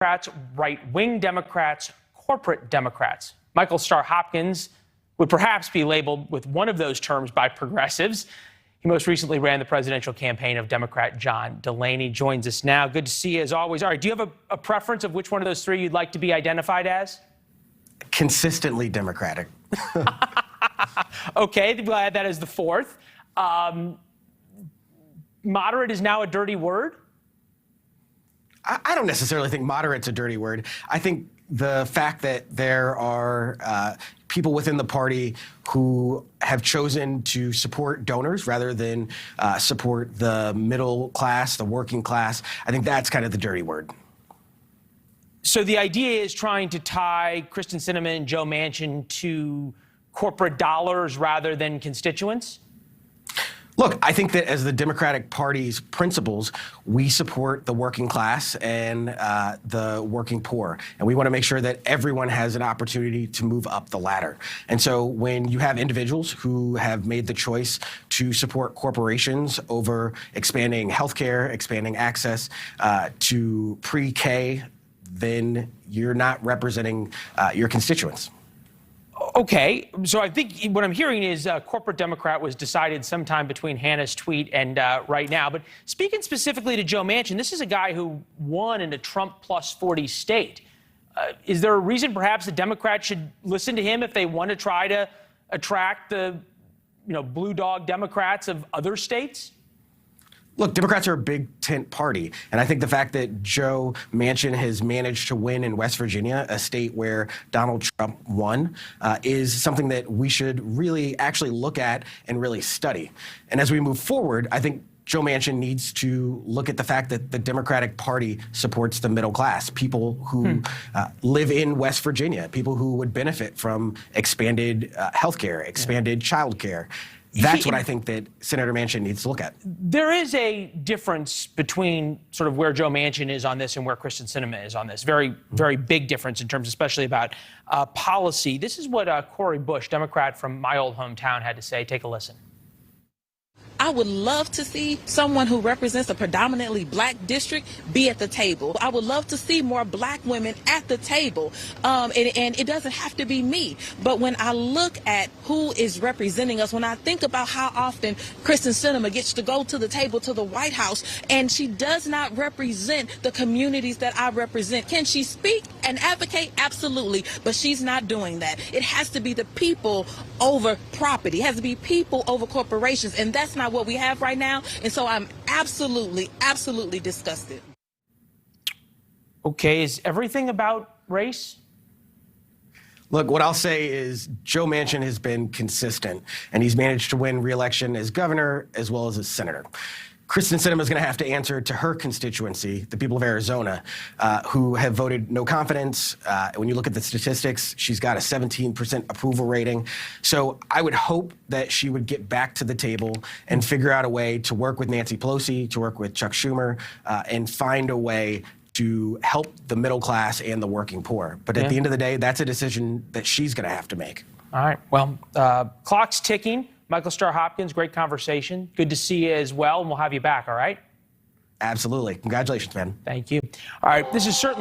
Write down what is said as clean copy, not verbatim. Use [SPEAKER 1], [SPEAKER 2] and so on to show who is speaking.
[SPEAKER 1] Democrats, right-wing Democrats, corporate Democrats. Michael Starr Hopkins would perhaps be labeled with one of those terms by progressives. He most recently ran the presidential campaign of Democrat John Delaney. Joins us now. Good to see you as always. All right, do you have a preference of which one of those three you'd like to be identified as?
[SPEAKER 2] Consistently Democratic.
[SPEAKER 1] Okay, glad that is the fourth. Moderate is now a dirty word?
[SPEAKER 2] I don't necessarily think moderate's a dirty word. I think the fact that there are people within the party who have chosen to support donors rather than support the middle class, the working class, I think that's kind of the dirty word.
[SPEAKER 1] So the idea is trying to tie Kyrsten Sinema and Joe Manchin to corporate dollars rather than constituents?
[SPEAKER 2] Look, I think that as the Democratic Party's principles, we support the working class and the working poor. And we want to make sure that everyone has an opportunity to move up the ladder. And so when you have individuals who have made the choice to support corporations over expanding healthcare, expanding access to pre-K, then you're not representing your constituents.
[SPEAKER 1] Okay, so I think what I'm hearing is corporate Democrat was decided sometime between Hannah's tweet and right now. But speaking specifically to Joe Manchin, this is a guy who won in a Trump plus 40 state. Is there a reason perhaps the Democrats should listen to him if they want to try to attract the blue dog Democrats of other states?
[SPEAKER 2] Look, Democrats are a big tent party, and I think the fact that Joe Manchin has managed to win in West Virginia, a state where Donald Trump won, is something that we should really actually look at and really study. And as we move forward, I think Joe Manchin needs to look at the fact that the Democratic Party supports the middle class, people who live in West Virginia, people who would benefit from expanded health care, expanded child care. That's what I think that Senator Manchin needs to look at.
[SPEAKER 1] There is a difference between sort of where Joe Manchin is on this and where Kyrsten Sinema is on this. Very, very big difference in terms, especially about policy. This is what Cori Bush, Democrat from my old hometown, had to say. Take a listen.
[SPEAKER 3] I would love to see someone who represents a predominantly black district be at the table. I would love to see more black women at the table. And it doesn't have to be me. But when I look at who is representing us, when I think about how often Kyrsten Sinema gets to go to the table to the White House, and she does not represent the communities that I represent. Can she speak and advocate? Absolutely. But she's not doing that. It has to be the people over property. It has to be people over corporations. And that's not what we have right now, and so I'm absolutely disgusted.
[SPEAKER 1] Okay, is everything about race?
[SPEAKER 2] Look, what I'll say is Joe Manchin has been consistent, and he's managed to win re-election as governor as well as senator. Kyrsten Sinema is going to have to answer to her constituency, the people of Arizona, who have voted no confidence. When you look at the statistics, she's got a 17% approval rating. So I would hope that she would get back to the table and figure out a way to work with Nancy Pelosi, to work with Chuck Schumer, and find a way to help the middle class and the working poor. But at the end of the day, that's a decision that she's going to have to make.
[SPEAKER 1] All right. Well, clock's ticking. Michael Starr Hopkins, great conversation. Good to see you as well, and we'll have you back, all right?
[SPEAKER 2] Absolutely. Congratulations, man.
[SPEAKER 1] Thank you. All right, this is certainly